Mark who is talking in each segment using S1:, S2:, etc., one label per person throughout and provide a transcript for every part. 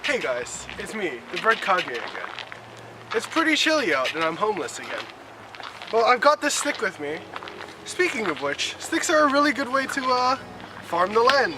S1: Hey guys, it's me, the Breadkage again. It's pretty chilly out and I'm homeless again. Well, I've got this stick with me. Speaking of which, sticks are a really good way to farm the land.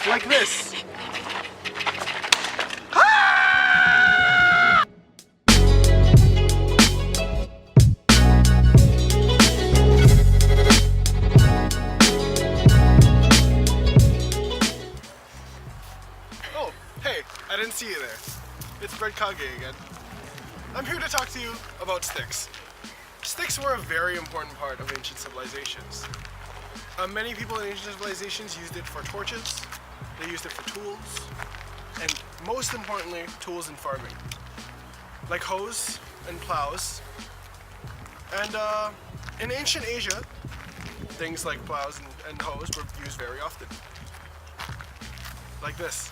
S1: Like this. Oh, hey, I didn't see you there. It's Breadkage again. I'm here to talk to you about sticks. Sticks were a very important part of ancient civilizations. Many people in ancient civilizations used it for torches, they used it for tools, and most importantly, tools in farming. Like hoes and plows. And in ancient Asia, things like plows and hoes were used very often. Like this.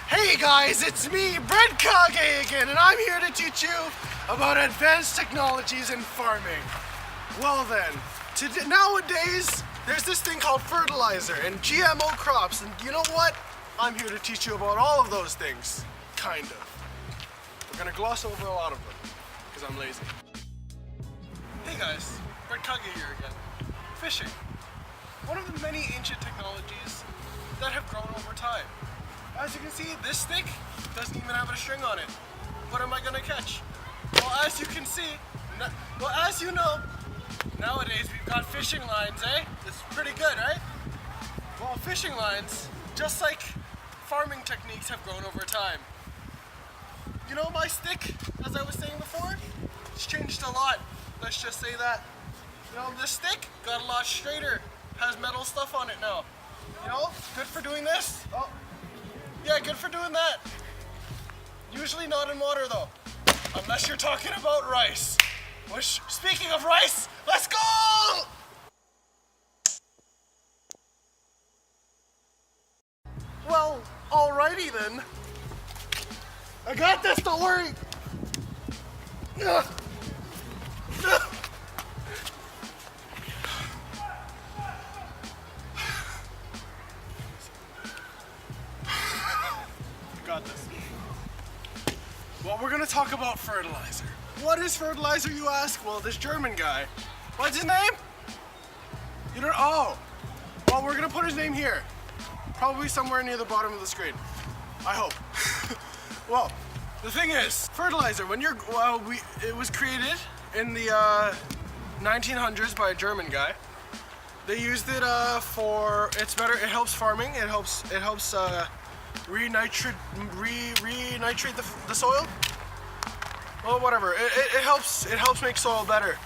S1: Hey guys, it's me, Breadkage again, and I'm here to teach you about advanced technologies in farming. Well then, nowadays, there's this thing called fertilizer and GMO crops, and you know what? I'm here to teach you about all of those things. Kind of. We're gonna gloss over a lot of them, because I'm lazy. Hey guys, Breadkage here again. Fishing. One of the many ancient technologies that have grown over time. As you can see, this stick doesn't even have a string on it. What am I gonna catch? Well, as you can see, as you know, nowadays we've got fishing lines, eh? It's pretty good, right? Well, fishing lines, just like farming techniques, have grown over time. You know, my stick, as I was saying before, it's changed a lot. Let's just say that. You know, this stick got a lot straighter, has metal stuff on it now. You know, good for doing this. Oh. Yeah, good for doing that. Usually not in water though, unless you're talking about rice. Which, speaking of rice, let's go! Well, alrighty then. I got this, don't worry. Got this. Well, we're gonna talk about fertilizer. What is fertilizer, you ask? Well, this German guy. What's his name? You don't. Oh. Well, we're gonna put his name here. Probably somewhere near the bottom of the screen. I hope. Well, the thing is, fertilizer. It was created in the 1900s by a German guy. They used it for. It's better. It helps farming. It helps. Re-nitrate the soil? Well, whatever. It helps make soil better.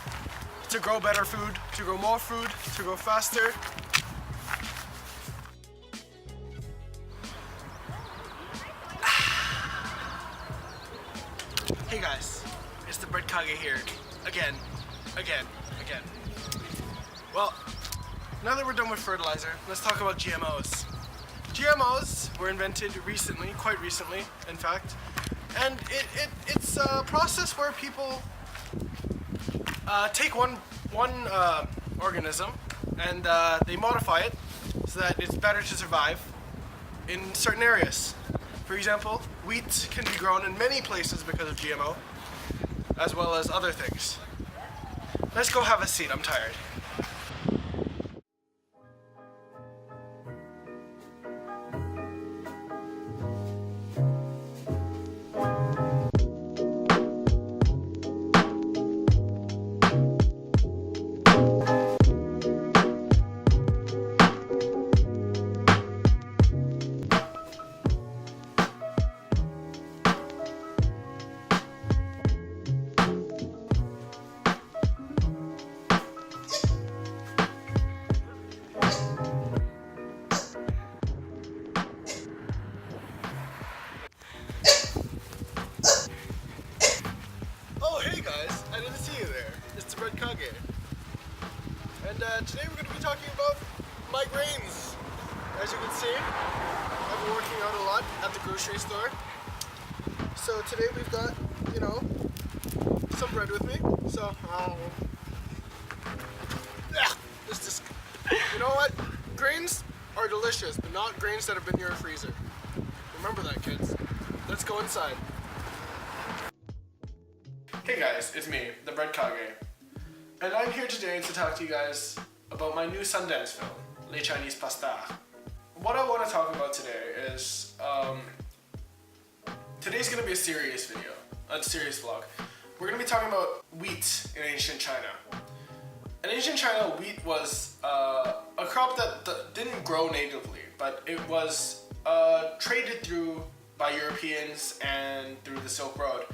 S1: To grow better food, to grow more food, to grow faster. Hey guys, it's the Breadkage here. Again. Well, now that we're done with fertilizer, let's talk about GMOs. GMOs were invented recently, quite recently, in fact, and it's a process where people take one organism and they modify it so that it's better to survive in certain areas. For example, wheat can be grown in many places because of GMO, as well as other things. Let's go have a seat, I'm tired. Breadkage. And today we're going to be talking about my grains. As you can see, I've been working out a lot at the grocery store. So today we've got, some bread with me. So, this just, you know what? Grains are delicious, but not grains that have been in your freezer. Remember that, kids. Let's go inside. Hey guys, it's me, the Breadkage. And I'm here today to talk to you guys about my new Sundance film, Les Chinese Pasta. What I want to talk about today is, today's going to be a serious video, a serious vlog. We're going to be talking about wheat in ancient China. In ancient China, wheat was a crop that didn't grow natively, but it was traded through by Europeans and through the Silk Road.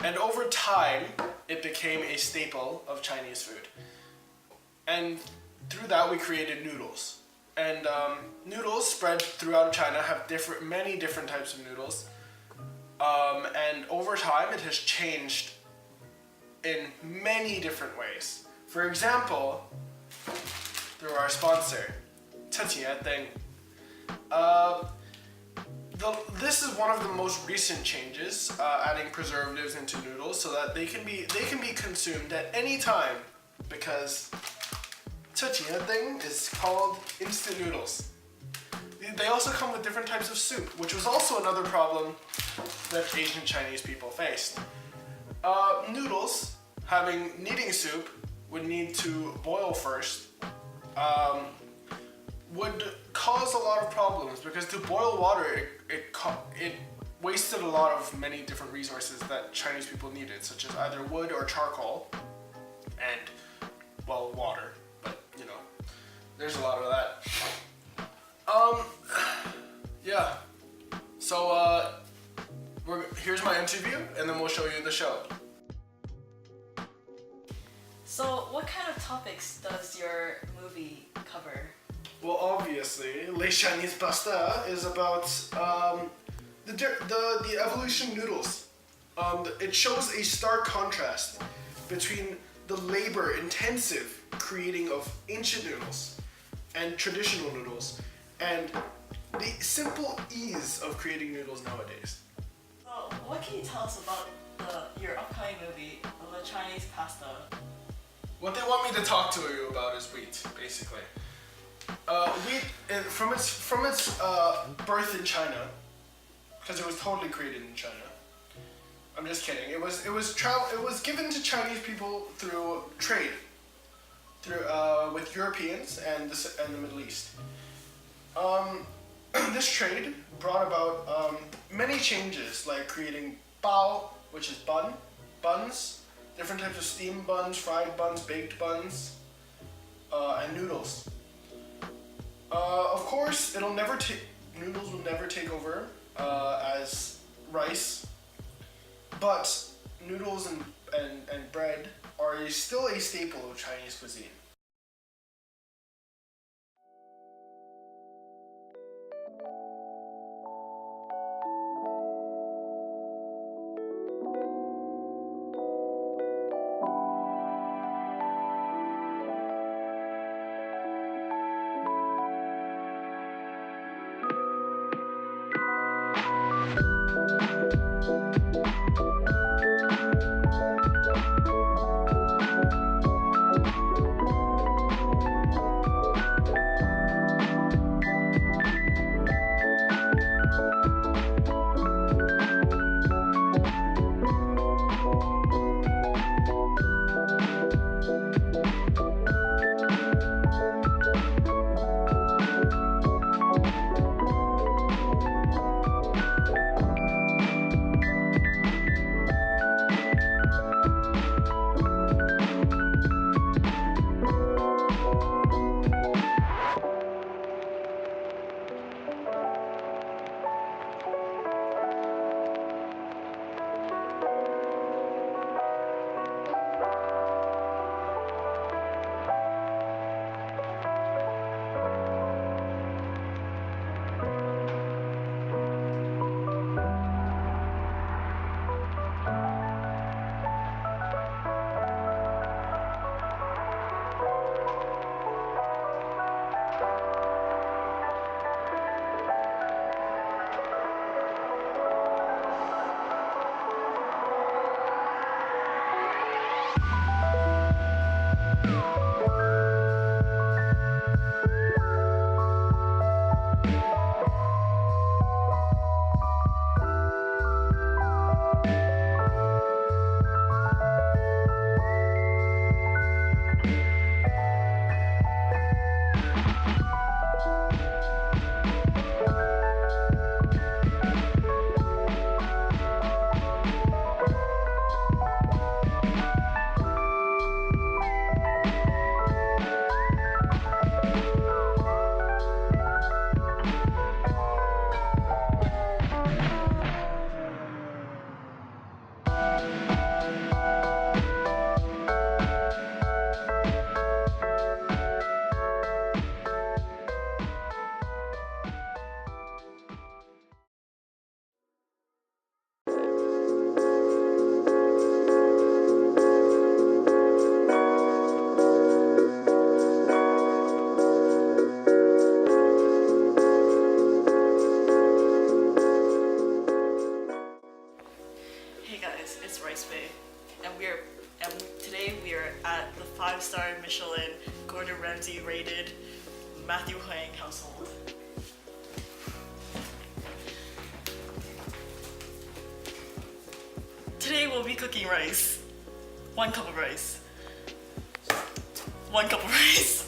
S1: And over time, it became a staple of Chinese food. And through that, we created noodles. And noodles spread throughout China have many different types of noodles. And over time, it has changed in many different ways. For example, through our sponsor, Thing. This is one of the most recent changes, adding preservatives into noodles so that they can be consumed at any time, because Thing is called instant noodles. They also come with different types of soup, which was also another problem that Asian Chinese people faced. Noodles, needing soup, would need to boil first, would cause a lot of problems, because to boil water, it wasted a lot of many different resources that Chinese people needed, such as either wood or charcoal, and, well, water, but, there's a lot of that. Yeah, so, here's my interview, and then we'll show you the show.
S2: So, what kind of topics does your movie cover?
S1: Well, obviously, Les Chinese Pasta is about the evolution of noodles. It shows a stark contrast between the labor-intensive creating of ancient noodles and traditional noodles, and the simple ease of creating noodles nowadays.
S2: So, what can you tell us about your upcoming movie, The Chinese Pasta?
S1: What they want me to talk to you about is wheat, basically. Wheat, from its birth in China, because it was totally created in China. I'm just kidding. It was given to Chinese people through trade, with Europeans and the Middle East. This trade brought about many changes, like creating bao, which is buns, different types of steamed buns, fried buns, baked buns, and noodles. Of course, noodles will never take over as rice, but noodles and bread are still a staple of Chinese cuisine.
S2: Ricebae, and today we are at the 5-star Michelin, Gordon Ramsay rated Matthew Huang household. Today we'll be cooking rice. 1 cup of rice. 1 cup of rice.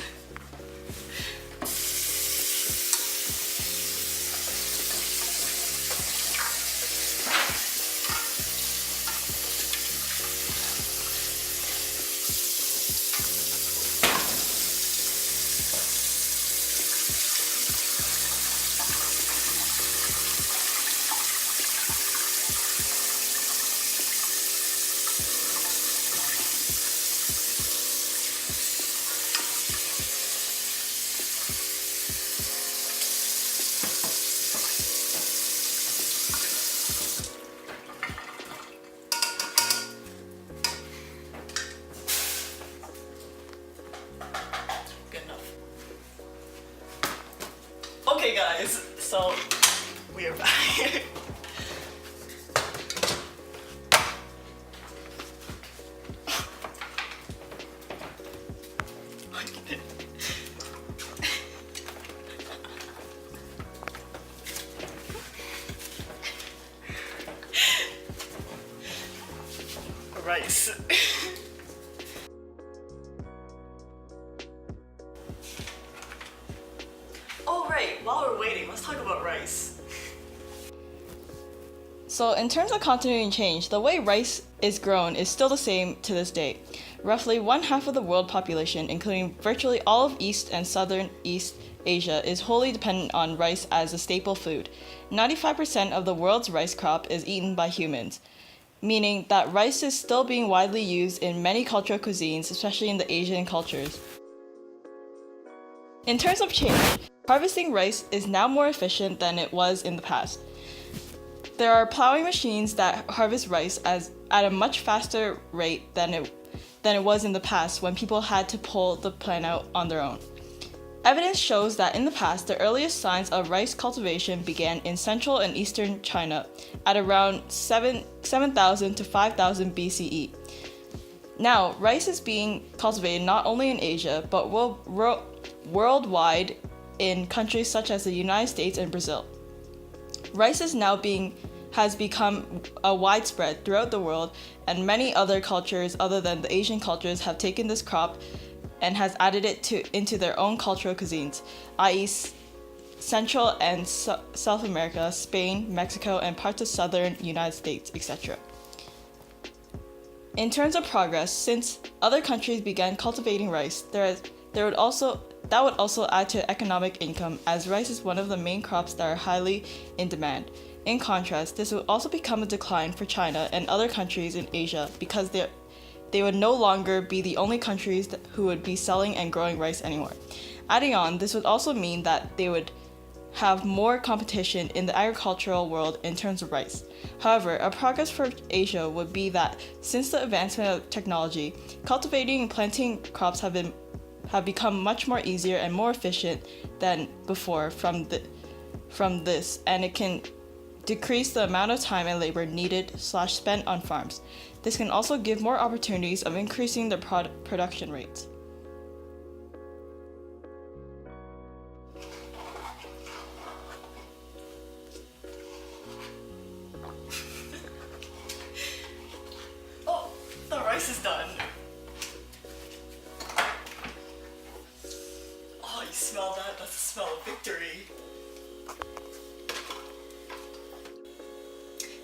S2: Okay guys, so we are back. Rice. Oh right, while we're waiting, let's talk about rice. So in terms of continuing change, the way rice is grown is still the same to this day. Roughly 1/2 of the world population, including virtually all of East and Southern East Asia, is wholly dependent on rice as a staple food. 95% of the world's rice crop is eaten by humans, meaning that rice is still being widely used in many cultural cuisines, especially in the Asian cultures. In terms of change, harvesting rice is now more efficient than it was in the past. There are plowing machines that harvest rice at a much faster rate than it was in the past when people had to pull the plant out on their own. Evidence shows that in the past, the earliest signs of rice cultivation began in central and eastern China at around 7,000 to 5,000 BCE. Now, rice is being cultivated not only in Asia, but worldwide in countries such as the United States and Brazil. Rice has become widespread throughout the world, and many other cultures other than the Asian cultures have taken this crop and has added it into their own cultural cuisines, i.e. Central and South America, Spain, Mexico, and parts of southern United States, etc. In terms of progress, since other countries began cultivating rice, that would also add to economic income, as rice is one of the main crops that are highly in demand. In contrast, this would also become a decline for China and other countries in Asia because they would no longer be the only countries who would be selling and growing rice anymore. Adding on, this would also mean that they would have more competition in the agricultural world in terms of rice. However, a progress for Asia would be that since the advancement of technology, cultivating and planting crops have become much more easier and more efficient than before from this, and it can decrease the amount of time and labor needed/spent on farms. This can also give more opportunities of increasing the production rates. Oh, the rice is done. Oh, you smell that? That's the smell of victory.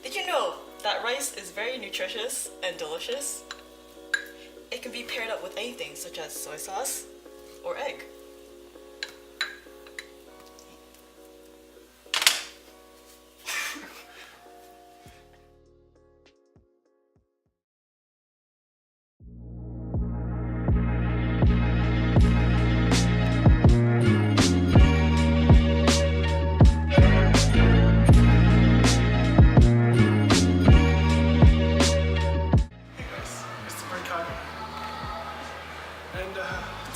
S2: Did you know that rice is very nutritious and delicious? It can be paired up with anything such as soy sauce or egg.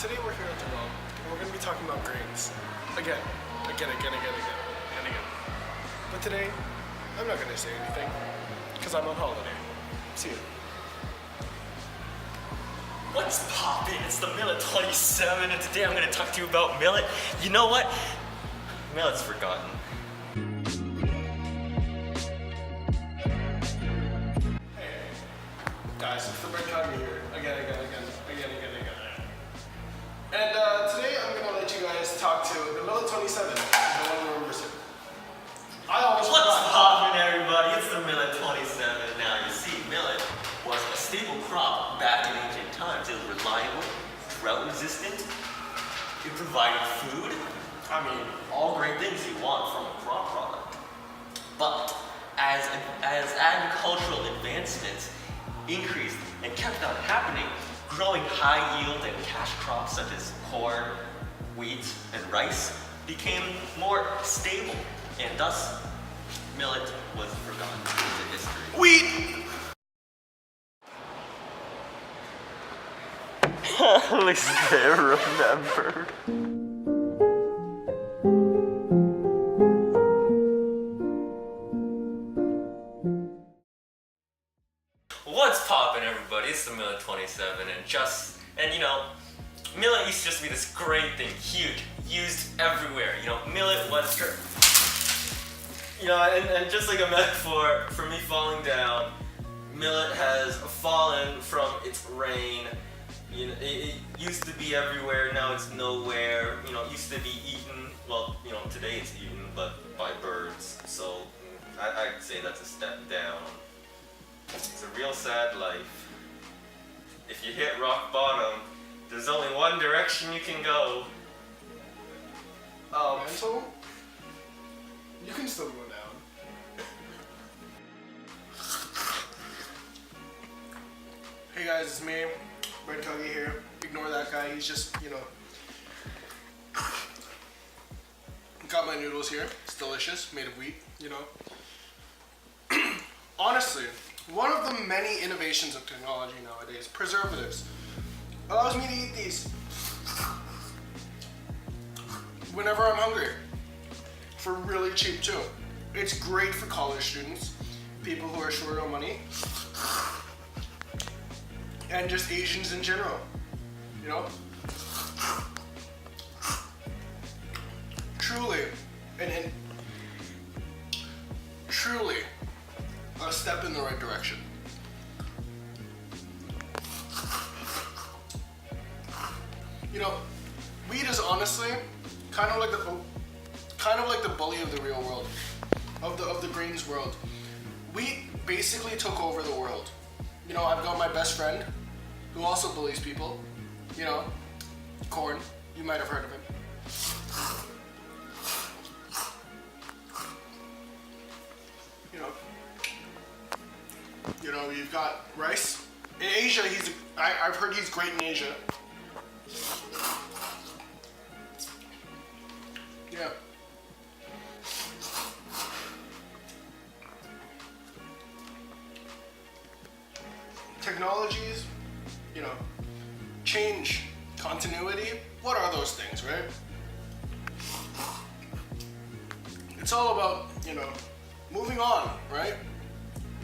S1: Today we're here at the well, and we're going to be talking about grains. Again. But today, I'm not going to say anything, because I'm on holiday. See you.
S3: What's poppin'? It's the Millet 27, and today I'm gonna talk to you about millet. You know what? Millet's forgotten.
S1: Hey, guys, it's the Breadkage here. Again. And today I'm gonna let you guys talk to the Millet 27, the one who remembers it. I always
S3: What's
S1: forgot.
S3: poppin', everybody? It's the Millet 27. Now, you see, millet was a staple crop back in ancient times. It was reliable, drought-resistant. It provided food. I mean, all great things you want from a crop product. But as agricultural advancements increased and kept on happening, growing high yield and cash crops such as corn, wheat, and rice became more stable, and thus millet was forgotten into history.
S1: Wheat!
S3: At least they're remembered. What's poppin', everybody? It's the Millet 27, and you know, millet used to just be this great thing, huge, used everywhere. You know, millet was, you know, and just like a metaphor for me falling down, millet has fallen from its reign. You know, it used to be everywhere, now it's nowhere. You know, it used to be eaten, well, you know, today it's eaten, but by birds. So I'd say that's a step down. It's a real sad life. If you hit rock bottom, there's only one direction you can go.
S1: Mental? You can still go down. Hey guys, it's me, Breadkage here. Ignore that guy, he's just, you know. Got my noodles here. It's delicious, made of wheat, you know. Honestly, one of the many innovations of technology nowadays, preservatives, allows me to eat these whenever I'm hungry, for really cheap too. It's great for college students, people who are short on money, and just Asians in general, you know? Truly a step in the right direction. You know, weed is honestly kind of like the bully of the real world, of the greens world. Wheat basically took over the world. You know, I've got my best friend who also bullies people. You know, Corn. You might have heard of him. You know, you've got Rice. In Asia, I've heard he's great in Asia. Yeah. Technologies, you know, change, continuity. What are those things, right? It's all about, you know, moving on, right?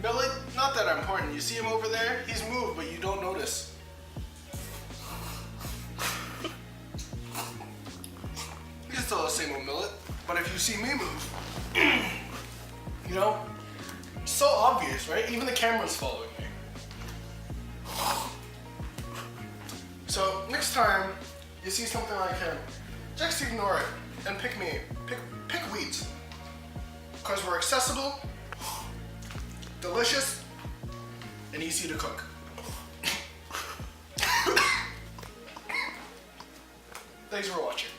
S1: Millet, not that important. You see him over there? He's moved, but you don't notice. He's still the same old millet. But if you see me move, you know, it's so obvious, right? Even the camera's following me. So next time you see something like him, just ignore it and pick me. Pick wheat. Because we're accessible, delicious, and easy to cook. Thanks for watching.